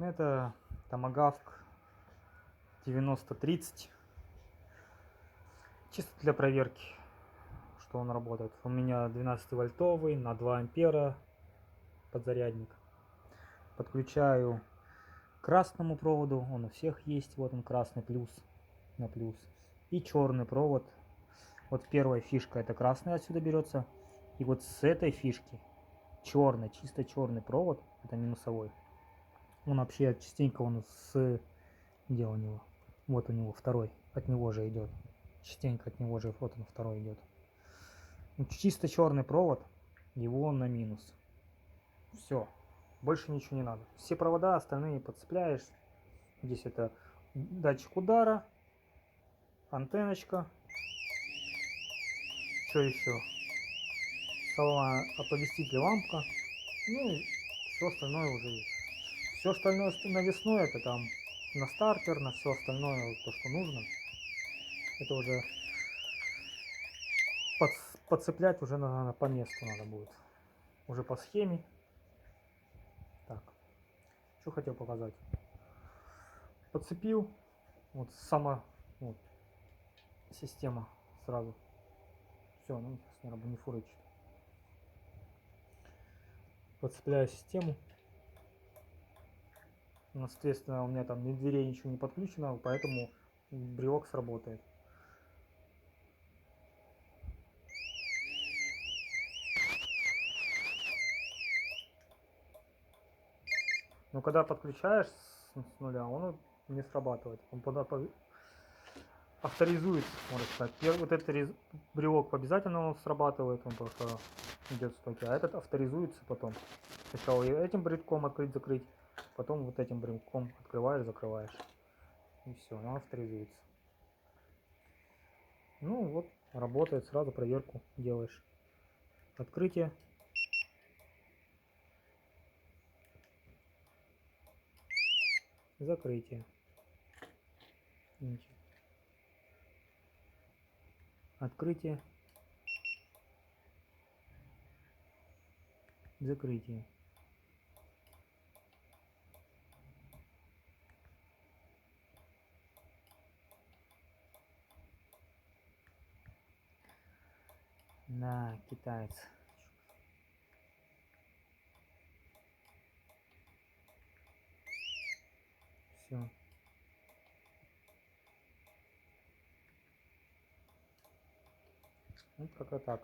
Это Томагавк 9030. Чисто для проверки, что он работает. У меня 12-вольтовый на 2 ампера подзарядник. Подключаю к красному проводу, он у всех есть, вот он красный плюс на плюс. И черный провод. Вот первая фишка, это красный отсюда берется. И вот с этой фишки черный, чисто черный провод, это минусовой. Он вообще частенько он где у него? Вот у него второй, от него же идет. Частенько от него же, вот он второй идет. Чисто черный провод, его на минус. Все, больше ничего не надо. Все провода остальные подцепляешь. Здесь это датчик удара, антенночка. Что еще? Салон оповеститель, лампа. Ну и все остальное уже есть. Все остальное навесное, это там на стартер, на все остальное, то, что нужно. Это уже подцеплять уже по месту надо будет. Уже по схеме. Так, что хотел показать. Подцепил. Вот сама вот, система сразу. Все, ну сейчас не фурычит. Подцепляю систему. Соответственно, у меня там ни дверей, ничего не подключено, поэтому брелок сработает. Но когда подключаешь с нуля, он не срабатывает. Он авторизуется, можно сказать. Вот этот брелок обязательно срабатывает, он просто идет в стоке, а этот авторизуется потом. Сначала этим брелком открыть-закрыть, потом вот этим брелком открываешь, закрываешь. И все, он авторизуется. Ну вот, работает, сразу проверку делаешь. Открытие. Закрытие. Открытие. Закрытие. На, китаец. Все. Вот как-то так.